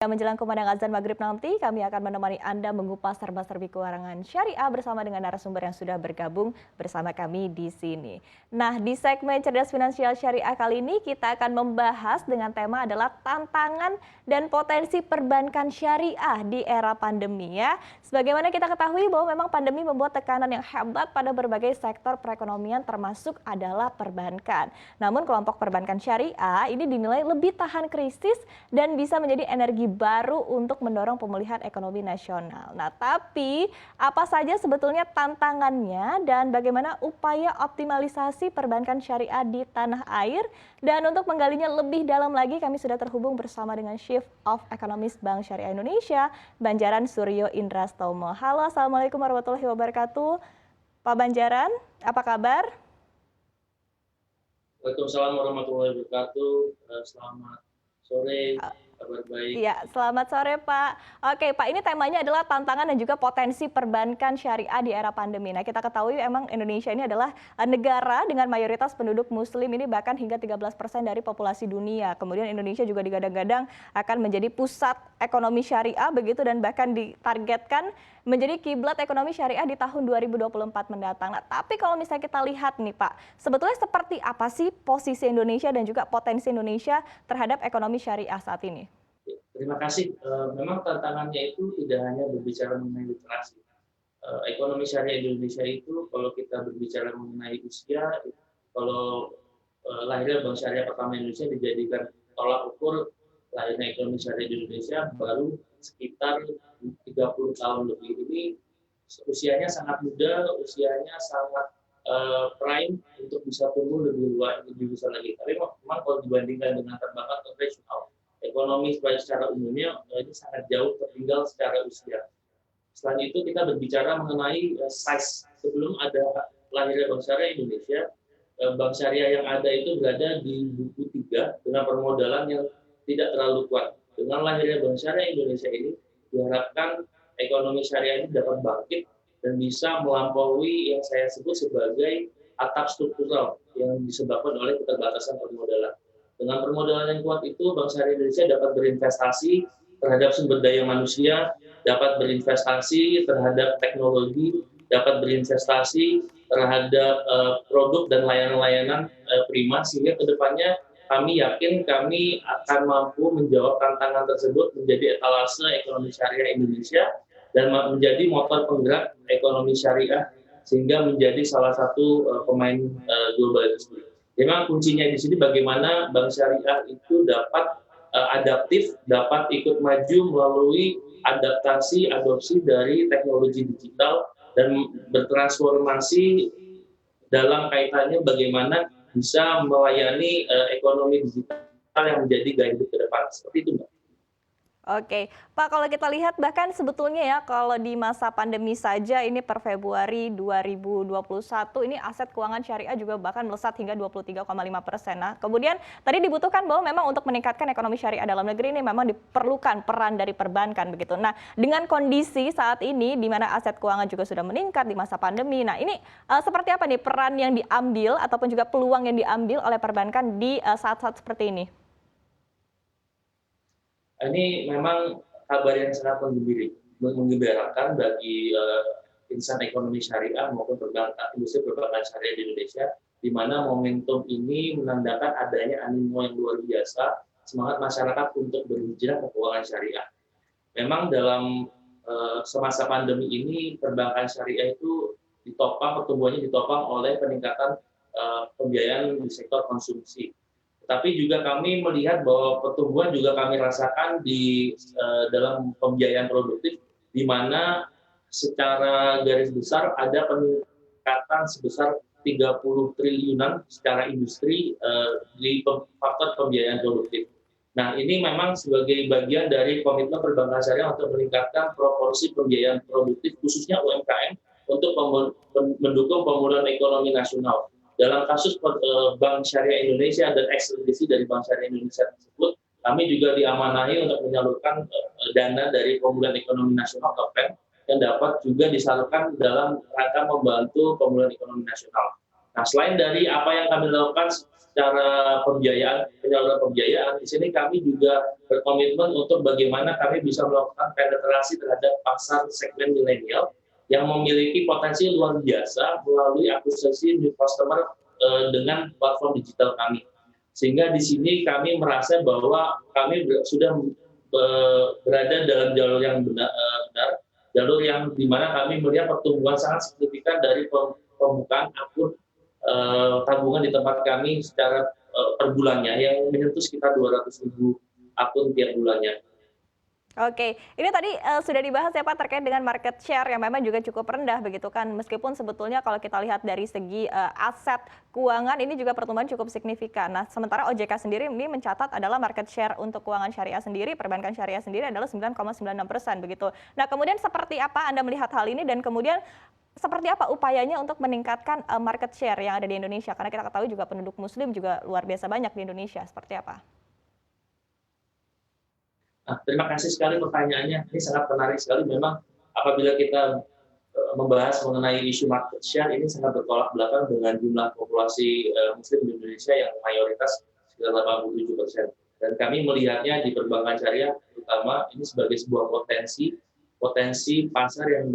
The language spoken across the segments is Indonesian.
Menjelang kumandang azan maghrib nanti, kami akan menemani Anda mengupas serba-serbi keuangan syariah bersama dengan narasumber yang sudah bergabung bersama kami di sini. Nah, di segmen Cerdas Finansial Syariah kali ini kita akan membahas dengan tema adalah tantangan dan potensi perbankan syariah di era pandemi ya. Sebagaimana kita ketahui bahwa memang pandemi membuat tekanan yang hebat pada berbagai sektor perekonomian termasuk adalah perbankan. Namun kelompok perbankan syariah ini dinilai lebih tahan krisis dan bisa menjadi energi baru untuk mendorong pemulihan ekonomi nasional. Nah, tapi apa saja sebetulnya tantangannya dan bagaimana upaya optimalisasi perbankan syariah di tanah air? Dan untuk menggalinya lebih dalam lagi, kami sudah terhubung bersama dengan Chief of Economist Bank Syariah Indonesia, Banjaran Suryo Indrastomo. Halo, Assalamualaikum warahmatullahi wabarakatuh. Pak Banjaran, apa kabar? Waalaikumsalam warahmatullahi wabarakatuh. Selamat sore, kabar baik. Iya, selamat sore Pak. Oke Pak, ini temanya adalah tantangan dan juga potensi perbankan syariah di era pandemi. Nah, kita ketahui emang Indonesia ini adalah negara dengan mayoritas penduduk muslim, ini bahkan hingga 13% dari populasi dunia. Kemudian Indonesia juga digadang-gadang akan menjadi pusat ekonomi syariah begitu, dan bahkan ditargetkan menjadi kiblat ekonomi syariah di tahun 2024 mendatang. Nah, tapi kalau misalnya kita lihat nih Pak, sebetulnya seperti apa sih posisi Indonesia dan juga potensi Indonesia terhadap ekonomi syariah saat ini? Terima kasih. Memang tantangannya itu tidak hanya berbicara mengenai literasi. Ekonomi syariah di Indonesia itu, kalau kita berbicara mengenai usia, kalau lahirnya Bank Syariah pertama Indonesia dijadikan tolak ukur lahirnya ekonomi syariah di Indonesia baru sekitar 30 tahun lebih. Ini usianya sangat muda, usianya sangat prime untuk bisa tumbuh lebih luas, lebih besar lagi. Tapi memang kalau dibandingkan dengan perbankan konvensional, ekonomi secara umumnya ini sangat jauh tertinggal secara usia. Selain itu kita berbicara mengenai size. Sebelum ada lahirnya Bank Syariah Indonesia, Bank Syariah yang ada itu berada di buku 3 dengan permodalan yang tidak terlalu kuat. Dengan lahirnya Bank Syariah Indonesia ini, diharapkan ekonomi syariah ini dapat bangkit dan bisa melampaui yang saya sebut sebagai atap struktural yang disebabkan oleh keterbatasan permodalan. Dengan permodalan yang kuat itu, Bank Syariah Indonesia dapat berinvestasi terhadap sumber daya manusia, dapat berinvestasi terhadap teknologi, dapat berinvestasi terhadap produk dan layanan-layanan prima, sehingga kedepannya kami yakin kami akan mampu menjawab tantangan tersebut menjadi etalase ekonomi syariah Indonesia dan menjadi motor penggerak ekonomi syariah sehingga menjadi salah satu pemain global tersebut. Memang kuncinya di sini bagaimana Bank Syariah itu dapat adaptif, dapat ikut maju melalui adaptasi, adopsi dari teknologi digital dan bertransformasi dalam kaitannya bagaimana bisa melayani ekonomi digital yang menjadi gaya hidup ke depan. Seperti itu, Mbak. Oke, Pak, kalau kita lihat bahkan sebetulnya ya kalau di masa pandemi saja ini per Februari 2021 ini aset keuangan syariah juga bahkan melesat hingga 23,5%. Nah, kemudian tadi dibutuhkan bahwa memang untuk meningkatkan ekonomi syariah dalam negeri ini memang diperlukan peran dari perbankan begitu. Nah, dengan kondisi saat ini di mana aset keuangan juga sudah meningkat di masa pandemi. Nah, ini seperti apa nih peran yang diambil ataupun juga peluang yang diambil oleh perbankan di saat-saat seperti ini? Ini memang kabar yang sangat menggembirakan bagi insan ekonomi syariah maupun industri perbankan syariah di Indonesia, di mana momentum ini menandakan adanya animo yang luar biasa, semangat masyarakat untuk berhijrah ke keuangan syariah. Memang dalam semasa pandemi ini, perbankan syariah itu pertumbuhannya ditopang oleh peningkatan pembiayaan di sektor konsumsi. Tapi juga kami melihat bahwa pertumbuhan juga kami rasakan di dalam pembiayaan produktif, di mana secara garis besar ada peningkatan sebesar 30 triliunan secara industri di faktor pembiayaan produktif. Nah, ini memang sebagai bagian dari komitmen perbankan syariah untuk meningkatkan proporsi pembiayaan produktif khususnya UMKM untuk mendukung pemulihan ekonomi nasional. Dalam kasus Bank Syariah Indonesia dan ekstradisi dari Bank Syariah Indonesia tersebut, kami juga diamanahi untuk menyalurkan dana dari pemulihan ekonomi nasional (KPEN) yang dapat juga disalurkan dalam rangka membantu pemulihan ekonomi nasional. Nah, selain dari apa yang kami lakukan secara pembiayaan, penyaluran pembiayaan, di sini kami juga berkomitmen untuk bagaimana kami bisa melakukan penetrasi terhadap pasar segmen milenial yang memiliki potensi luar biasa melalui akuisisi new customer dengan platform digital kami. Sehingga di sini kami merasa bahwa kami sudah berada dalam jalur yang benar, jalur yang dimana kami melihat pertumbuhan sangat signifikan dari pembukaan akun tabungan di tempat kami secara per bulannya yang menyentuh sekitar 200.000 akun tiap bulannya. Oke, ini tadi sudah dibahas ya Pak terkait dengan market share yang memang juga cukup rendah begitu kan. Meskipun sebetulnya kalau kita lihat dari segi aset keuangan ini juga pertumbuhan cukup signifikan. Nah, sementara OJK sendiri ini mencatat adalah market share untuk keuangan syariah sendiri, perbankan syariah sendiri adalah 9,96% begitu. Nah, kemudian seperti apa Anda melihat hal ini dan kemudian seperti apa upayanya untuk meningkatkan market share yang ada di Indonesia? Karena kita ketahui juga penduduk muslim juga luar biasa banyak di Indonesia. Seperti apa? Nah, terima kasih sekali pertanyaannya. Ini sangat menarik sekali. Memang apabila kita membahas mengenai isu market share ini sangat bertolak belakang dengan jumlah populasi Muslim di Indonesia yang mayoritas sekitar 87%. Dan kami melihatnya di perbankan syariah terutama ini sebagai sebuah potensi pasar yang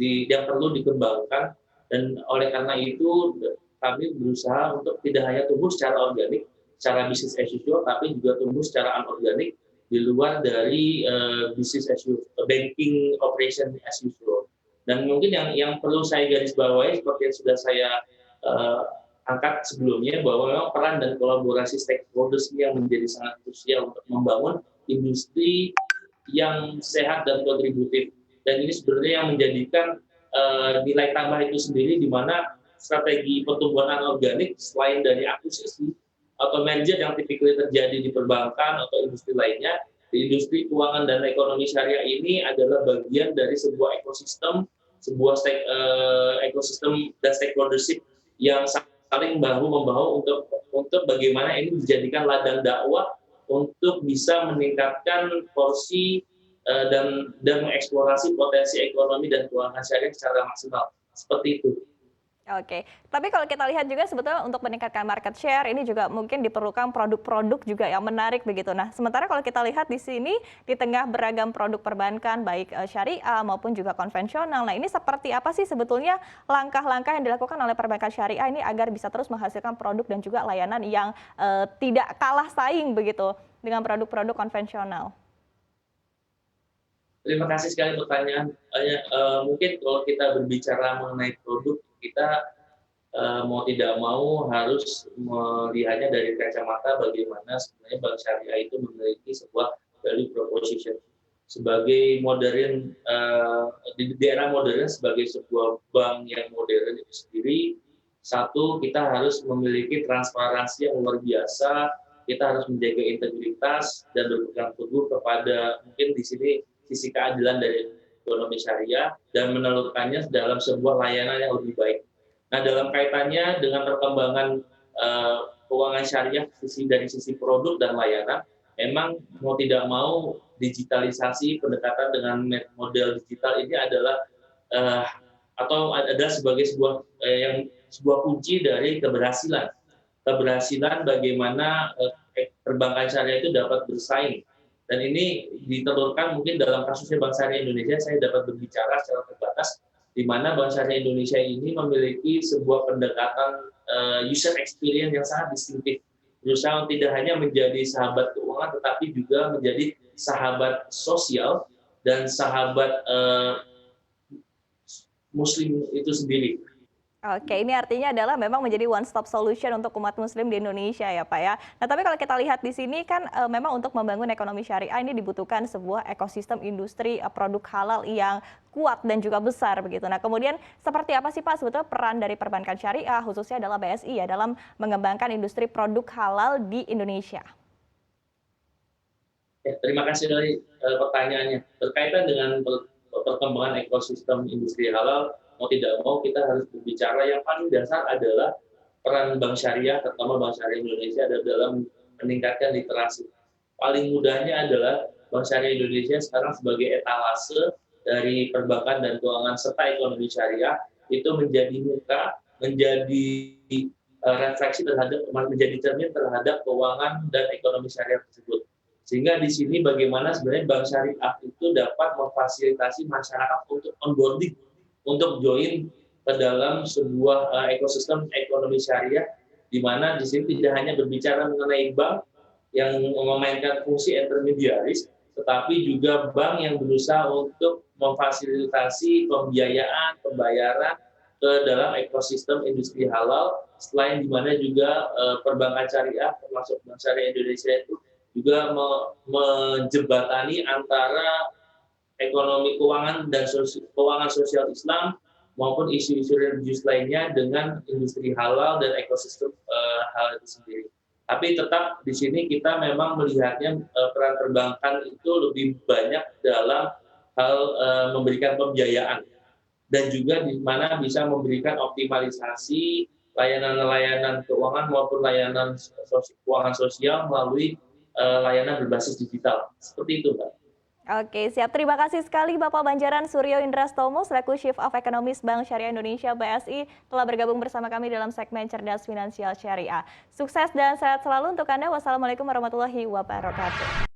yang perlu dikembangkan, dan oleh karena itu kami berusaha untuk tidak hanya tumbuh secara organik, secara bisnis as usual, tapi juga tumbuh secara anorganik di luar dari bisnis as usual, banking operation as usual. Dan mungkin yang perlu saya garis bawahi seperti yang sudah saya angkat sebelumnya, bahwa memang peran dan kolaborasi stakeholders ini yang menjadi sangat krusial untuk membangun industri yang sehat dan kontributif. Dan ini sebenarnya yang menjadikan nilai tambah itu sendiri, di mana strategi pertumbuhan anorganik selain dari akuisisi atau merger yang tipikal terjadi di perbankan atau industri lainnya, di industri keuangan dan ekonomi syariah ini adalah bagian dari sebuah ekosistem, ekosistem dan stakeholdership yang saling bahu-membahu untuk bagaimana ini dijadikan ladang dakwah untuk bisa meningkatkan porsi dan mengeksplorasi potensi ekonomi dan keuangan syariah secara maksimal. Seperti itu. Oke, tapi kalau kita lihat juga sebetulnya untuk meningkatkan market share ini juga mungkin diperlukan produk-produk juga yang menarik begitu. Nah, sementara kalau kita lihat di sini di tengah beragam produk perbankan baik syariah maupun juga konvensional. Nah, ini seperti apa sih sebetulnya langkah-langkah yang dilakukan oleh perbankan syariah ini agar bisa terus menghasilkan produk dan juga layanan yang tidak kalah saing begitu dengan produk-produk konvensional? Terima kasih sekali pertanyaan. Mungkin kalau kita berbicara mengenai produk, kita mau tidak mau harus melihatnya dari kacamata bagaimana sebenarnya bank syariah itu memiliki sebuah value proposition. Sebagai modern, di era modern sebagai sebuah bank yang modern itu sendiri, satu, kita harus memiliki transparansi yang luar biasa, kita harus menjaga integritas dan berpegang teguh kepada mungkin di sini sisi keadilan dari ekonomi syariah dan menelurkannya dalam sebuah layanan yang lebih baik. Nah, dalam kaitannya dengan perkembangan keuangan syariah dari sisi produk dan layanan, memang mau tidak mau digitalisasi pendekatan dengan model digital ini adalah atau ada sebagai sebuah kunci dari keberhasilan bagaimana perbankan syariah itu dapat bersaing. Dan ini ditelurkan mungkin dalam kasusnya Bank Syariah Indonesia, saya dapat berbicara secara terbatas, di mana Bank Syariah Indonesia ini memiliki sebuah pendekatan user experience yang sangat distinktif. Berusaha tidak hanya menjadi sahabat keuangan, tetapi juga menjadi sahabat sosial dan sahabat Muslim itu sendiri. Oke, ini artinya adalah memang menjadi one stop solution untuk umat muslim di Indonesia ya Pak ya. Nah tapi kalau kita lihat di sini kan memang untuk membangun ekonomi syariah ini dibutuhkan sebuah ekosistem industri produk halal yang kuat dan juga besar begitu. Nah kemudian seperti apa sih Pak sebetulnya peran dari perbankan syariah khususnya adalah BSI ya dalam mengembangkan industri produk halal di Indonesia? Ya, terima kasih dari pertanyaannya. Berkaitan dengan perkembangan ekosistem industri halal, mau tidak mau kita harus berbicara yang paling dasar adalah peran Bank Syariah, terutama Bank Syariah Indonesia adalah dalam meningkatkan literasi. Paling mudahnya adalah Bank Syariah Indonesia sekarang sebagai etalase dari perbankan dan keuangan serta ekonomi syariah itu menjadi muka, menjadi refleksi terhadap menjadi cermin terhadap keuangan dan ekonomi syariah tersebut. Sehingga di sini bagaimana sebenarnya bank syariah itu dapat memfasilitasi masyarakat untuk onboarding, untuk join ke dalam sebuah ekosistem ekonomi syariah, di mana di sini tidak hanya berbicara mengenai bank yang memainkan fungsi intermediaris, tetapi juga bank yang berusaha untuk memfasilitasi pembiayaan, pembayaran ke dalam ekosistem industri halal, selain di mana juga perbankan syariah, termasuk Bank Syariah Indonesia itu juga menjembatani antara ekonomi keuangan dan keuangan sosial Islam maupun isu-isu religius lainnya dengan industri halal dan ekosistem halal itu sendiri. Tapi tetap di sini kita memang melihatnya peran perbankan itu lebih banyak dalam hal memberikan pembiayaan dan juga di mana bisa memberikan optimalisasi layanan-layanan keuangan maupun layanan keuangan sosial melalui layanan berbasis digital. Seperti itu, Mbak. Oke, siap. Terima kasih sekali Bapak Banjaran Suryo Indrastomo, selaku Chief of Economist Bank Syariah Indonesia (BSI), telah bergabung bersama kami dalam segmen Cerdas Finansial Syariah. Sukses dan sehat selalu untuk Anda. Wassalamualaikum warahmatullahi wabarakatuh.